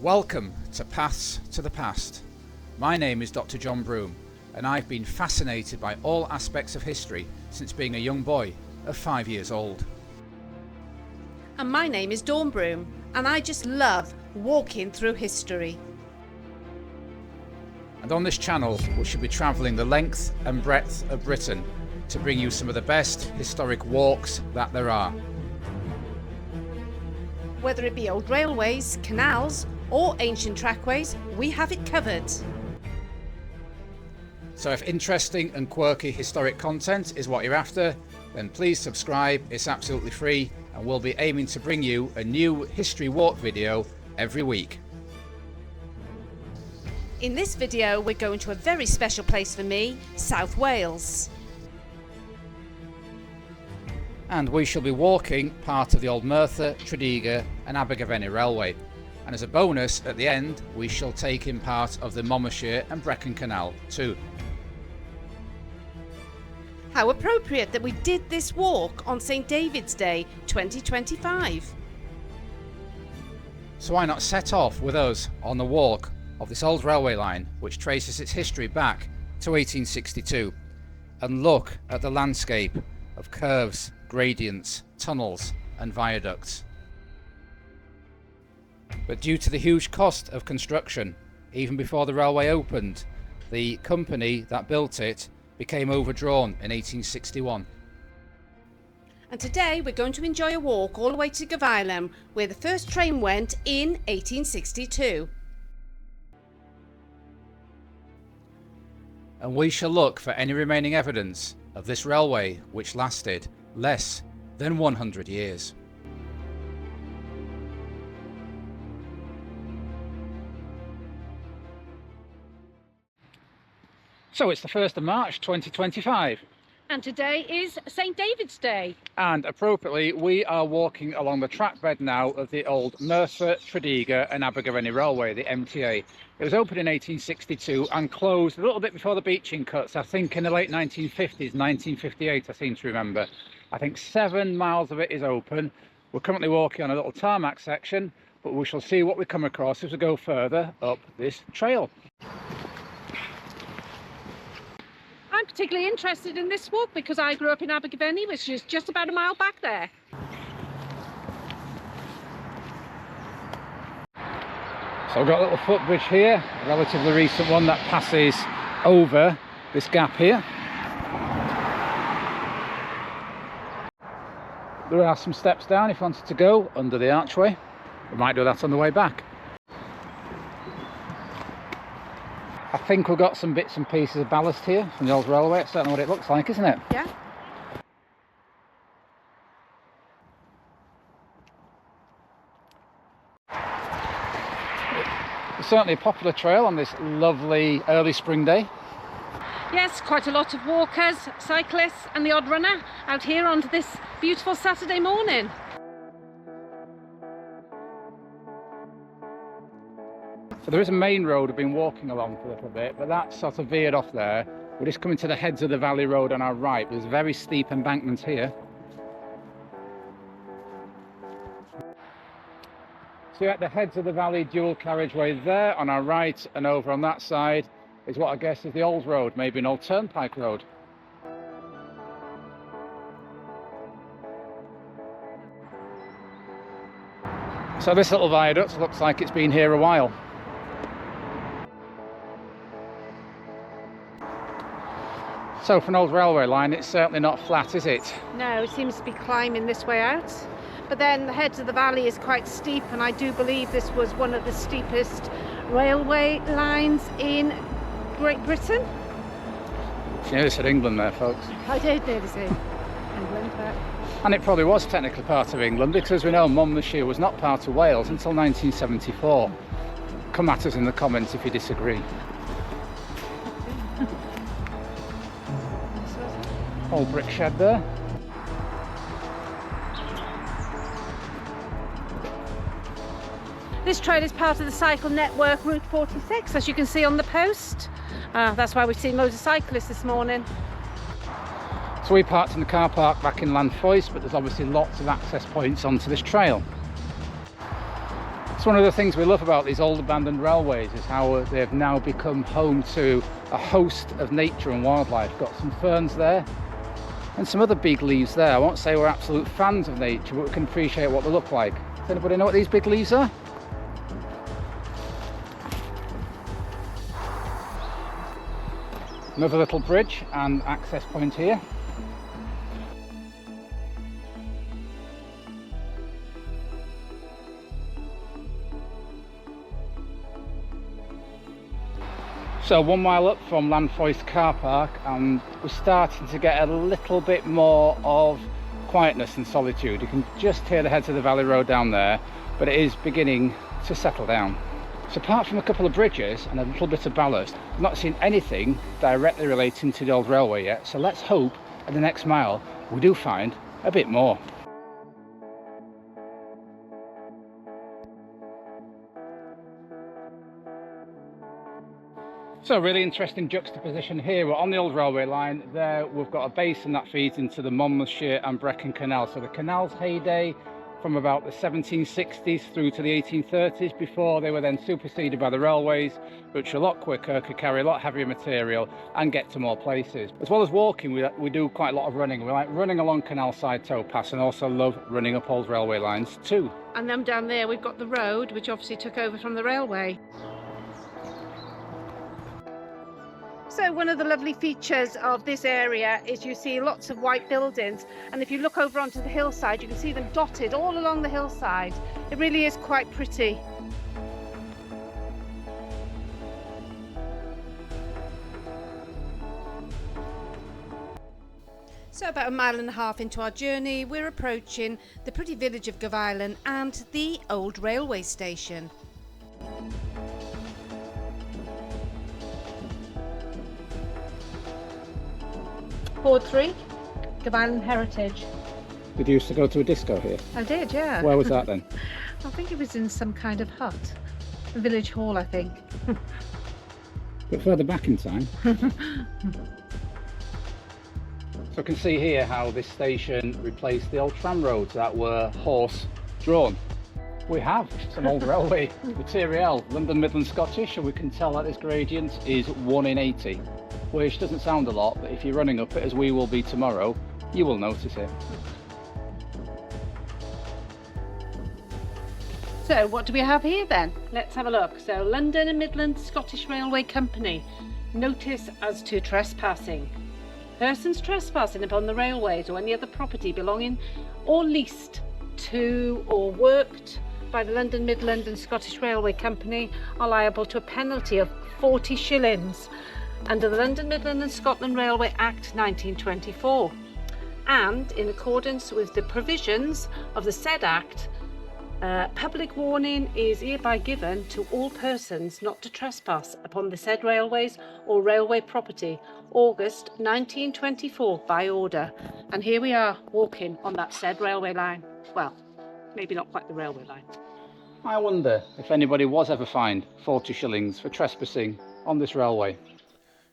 Welcome to Paths to the Past. My name is Dr. John Broom, and I've been fascinated by all aspects of history since being a young boy of 5 years old. And my name is Dawn Broom, and I just love walking through history. And on this channel, we should be travelling the length and breadth of Britain to bring you some of the best historic walks that there are. Whether it be old railways, canals, or ancient trackways, we have it covered. So if interesting and quirky historic content is what you're after, then please subscribe. It's absolutely free, and we'll be aiming to bring you a new history walk video every week. In this video, we're going to a very special place for me, South Wales. And we shall be walking part of the old Merthyr, Tredegar and Abergavenny railway. And as a bonus, at the end, we shall take in part of the Monmouthshire and Brecon Canal too. How appropriate that we did this walk on St. David's Day 2025. So why not set off with us on the walk of this old railway line, which traces its history back to 1862, and look at the landscape of curves, gradients, tunnels and viaducts. But due to the huge cost of construction, even before the railway opened, the company that built it became overdrawn in 1861. And today we're going to enjoy a walk all the way to Gafaelham, where the first train went in 1862. And we shall look for any remaining evidence of this railway, which lasted less than 100 years. So it's the 1st of March 2025. And today is St. David's Day. And appropriately, we are walking along the track bed now of the old Merthyr, Tredegar and Abergavenny Railway, the MTA. It was opened in 1862 and closed a little bit before the Beeching Cuts, I think in the late 1950s, 1958 I seem to remember. I think 7 miles of it is open. We're currently walking on a little tarmac section, but we shall see what we come across as we go further up this trail. I'm particularly interested in this walk because I grew up in Abergavenny, which is just about a mile back there. So we've got a little footbridge here, a relatively recent one that passes over this gap here. There are some steps down if you wanted to go under the archway. We might do that on the way back. I think we've got some bits and pieces of ballast here from the old railway. It's certainly what it looks like, isn't it? Yeah. It's certainly a popular trail on this lovely early spring day. Yes, quite a lot of walkers, cyclists and the odd runner out here on this beautiful Saturday morning. So there is a main road we've been walking along for a little bit, but that's sort of veered off there. We're just coming to the heads of the valley road on our right. There's very steep embankments here. So you're at the heads of the valley dual carriageway there on our right, and over on that side is what I guess is the old road, maybe an old turnpike road. So this little viaduct looks like it's been here a while. So for an old railway line, it's certainly not flat, is it? No, it seems to be climbing this way out. But then the heads of the valley is quite steep, and I do believe this was one of the steepest railway lines in Great Britain. You nearly said England there, folks. I did nearly say England, but... And it probably was technically part of England, because as we know, Monmouthshire was not part of Wales until 1974. Come at us in the comments if you disagree. Old brick shed there. This trail is part of the cycle network Route 46, as you can see on the post. That's why we've seen motorcyclists this morning. So we parked in the car park back in Llanfoes, but there's obviously lots of access points onto this trail. So It's one of the things we love about these old abandoned railways, is how they have now become home to a host of nature and wildlife. Got some ferns there and some other big leaves there. I won't say we're absolute fans of nature, but we can appreciate what they look like. Does anybody know what these big leaves are? Another little bridge and access point here. So 1 mile up from Landfoist car park, and we're starting to get a little bit more of quietness and solitude. You can just hear the heads of the valley road down there, but it is beginning to settle down. So apart from a couple of bridges and a little bit of ballast, I've not seen anything directly relating to the old railway yet, so let's hope at the next mile we do find a bit more. So really interesting juxtaposition here. We're on the old railway line. There we've got a basin that feeds into the Monmouthshire and Brecon Canal. So the canal's heyday from about the 1760s through to the 1830s, before they were then superseded by the railways, which are a lot quicker, could carry a lot heavier material and get to more places. As well as walking, we do quite a lot of running. We like running along canal side towpaths and also love running up old railway lines too. And then down there we've got the road, which obviously took over from the railway. So one of the lovely features of this area is you see lots of white buildings, and if you look over onto the hillside you can see them dotted all along the hillside. It really is quite pretty. So about 1.5 miles into our journey we're approaching the pretty village of Gavilan and the old railway station. Board 3, Gavilan Heritage. Did you used to go to a disco here? I did, yeah. Where was that then? I think it was in some kind of hut. A village hall, I think. A bit further back in time. So I can see here how this station replaced the old tram roads that were horse drawn. We have some old railway material, London Midland Scottish, and we can tell that this gradient is 1 in 80, which doesn't sound a lot, but if you're running up it as we will be tomorrow, you will notice it. So what do we have here then? Let's have a look. So London and Midland Scottish Railway Company. Notice as to trespassing. Persons trespassing upon the railways or any other property belonging or leased to or worked by the London, Midland and Scottish Railway Company are liable to a penalty of 40 shillings under the London, Midland and Scotland Railway Act 1924, and in accordance with the provisions of the said Act, public warning is hereby given to all persons not to trespass upon the said railways or railway property, August 1924 by order. And here we are walking on that said railway line. Well, maybe not quite the railway line. I wonder if anybody was ever fined 40 shillings for trespassing on this railway.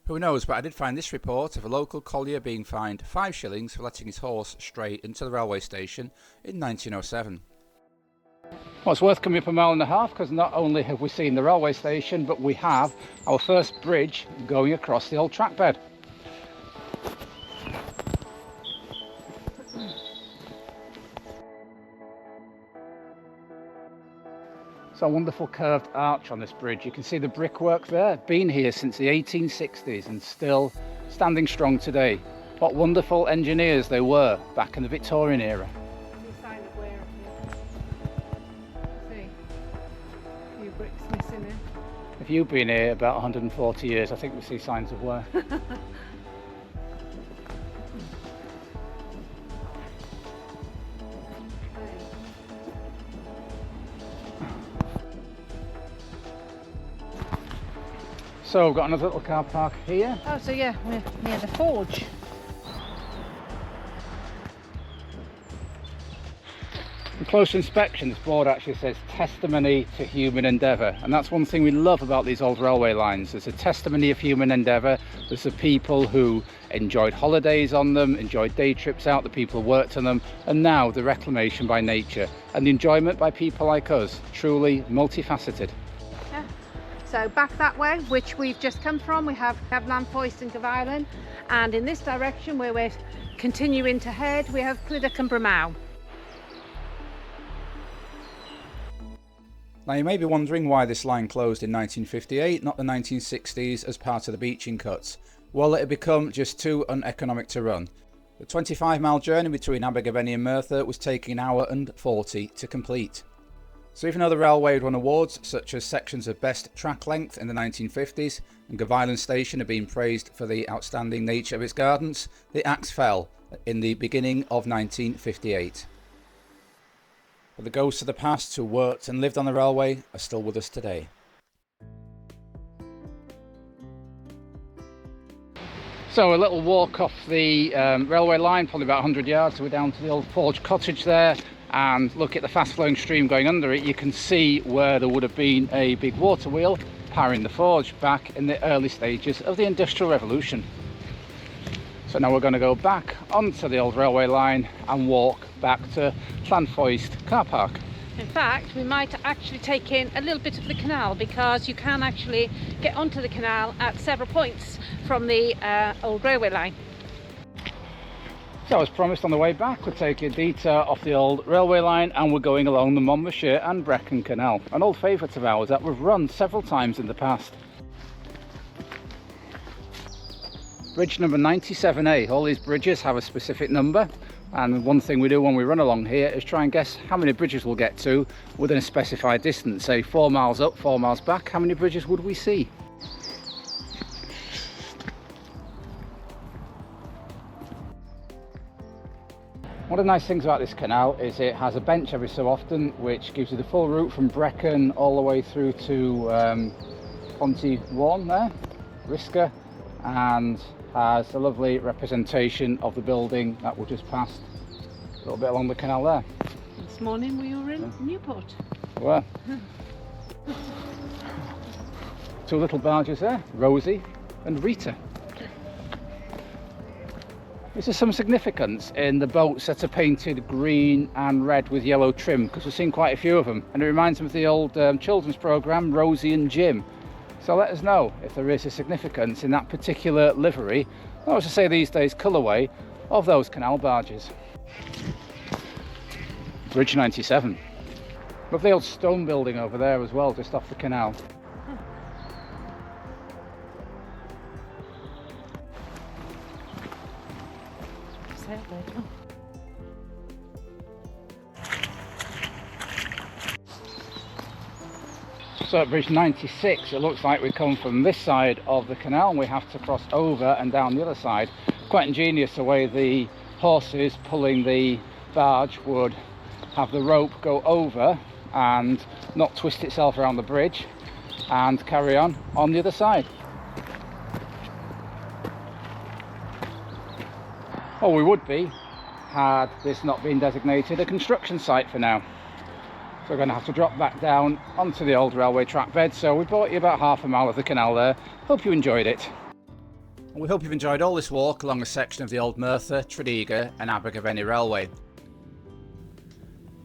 Who knows, but I did find this report of a local collier being fined 5 shillings for letting his horse stray into the railway station in 1907. Well, it's worth coming up 1.5 miles because not only have we seen the railway station, but we have our first bridge going across the old track bed. It's a wonderful curved arch on this bridge. You can see the brickwork there, been here since the 1860s and still standing strong today. What wonderful engineers they were back in the Victorian era. If you've been here about 140 years, I think we see signs of wear. So we've got another little car park here. Oh, so yeah, we're near the forge. closer inspection, this board actually says testimony to human endeavour, and that's one thing we love about these old railway lines. There's a testimony of human endeavour. There's the people who enjoyed holidays on them, enjoyed day trips out, the people who worked on them, and now the reclamation by nature and the enjoyment by people like us. Truly multifaceted. Yeah. So back that way, which we've just come from, we have Llanfoist and Gavilan, and in this direction where we're continuing to head, we have Tredegar and Abergavenny. Now you may be wondering why this line closed in 1958, not the 1960s, as part of the Beeching Cuts. Well, it had become just too uneconomic to run. The 25-mile journey between Abergavenny and Merthyr was taking an hour and 40 to complete. So even though the railway had won awards such as sections of best track length in the 1950s, and Gavilan Station had been praised for the outstanding nature of its gardens, the axe fell in the beginning of 1958. But the ghosts of the past who worked and lived on the railway are still with us today. So a little walk off the railway line, probably about 100 yards. So we're down to the old forge cottage there, and look at the fast flowing stream going under it. You can see where there would have been a big water wheel powering the forge back in the early stages of the Industrial Revolution. So now we're going to go back onto the old railway line and walk back to Llanfoist car park. In fact, we might actually take in a little bit of the canal, because you can actually get onto the canal at several points from the old railway line. So as promised, on the way back we're taking a detour off the old railway line and we're going along the Monmouthshire and Brecon Canal, an old favourite of ours that we've run several times in the past. Bridge number 97A. All these bridges have a specific number, and one thing we do when we run along here is try and guess how many bridges we'll get to within a specified distance. Say 4 miles up, 4 miles back, how many bridges would we see? One of the nice things about this canal is it has a bench every so often, which gives you the full route from Brecon all the way through to Ponty 1 there, Risca, and has a lovely representation of the building that we just passed a little bit along the canal there. This morning we were in Newport. Well, two little barges there, Rosie and Rita. Is there some significance in the boats that are painted green and red with yellow trim? Because we've seen quite a few of them, and it reminds me of the old children's programme Rosie and Jim. So let us know if there is a significance in that particular livery, or as I say these days, colourway of those canal barges. Bridge 97. Love the old stone building over there as well, just off the canal. So at bridge 96, it looks like we come from this side of the canal and we have to cross over and down the other side. Quite ingenious the way the horses pulling the barge would have the rope go over and not twist itself around the bridge and carry on the other side. Or we would be, had this not been designated a construction site for now. So we're going to have to drop back down onto the old railway track bed. So we brought you about half a mile of the canal there. Hope you enjoyed it. We hope you've enjoyed all this walk along a section of the old Merthyr, Tredegar and Abergavenny Railway.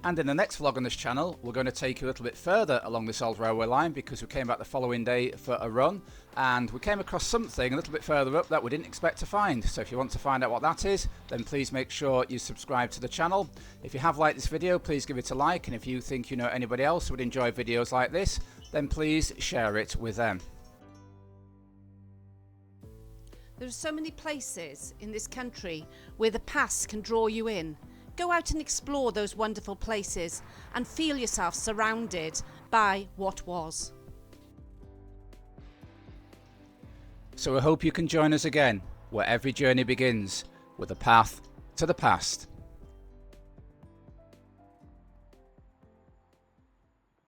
And in the next vlog on this channel, we're going to take you a little bit further along this old railway line, because we came back the following day for a run and we came across something a little bit further up that we didn't expect to find. So if you want to find out what that is, then please make sure you subscribe to the channel. If you have liked this video, please give it a like, and if you think you know anybody else who would enjoy videos like this, then please share it with them. There are so many places in this country where the past can draw you in. Go out and explore those wonderful places and feel yourself surrounded by what was. So I hope you can join us again, where every journey begins with a path to the past.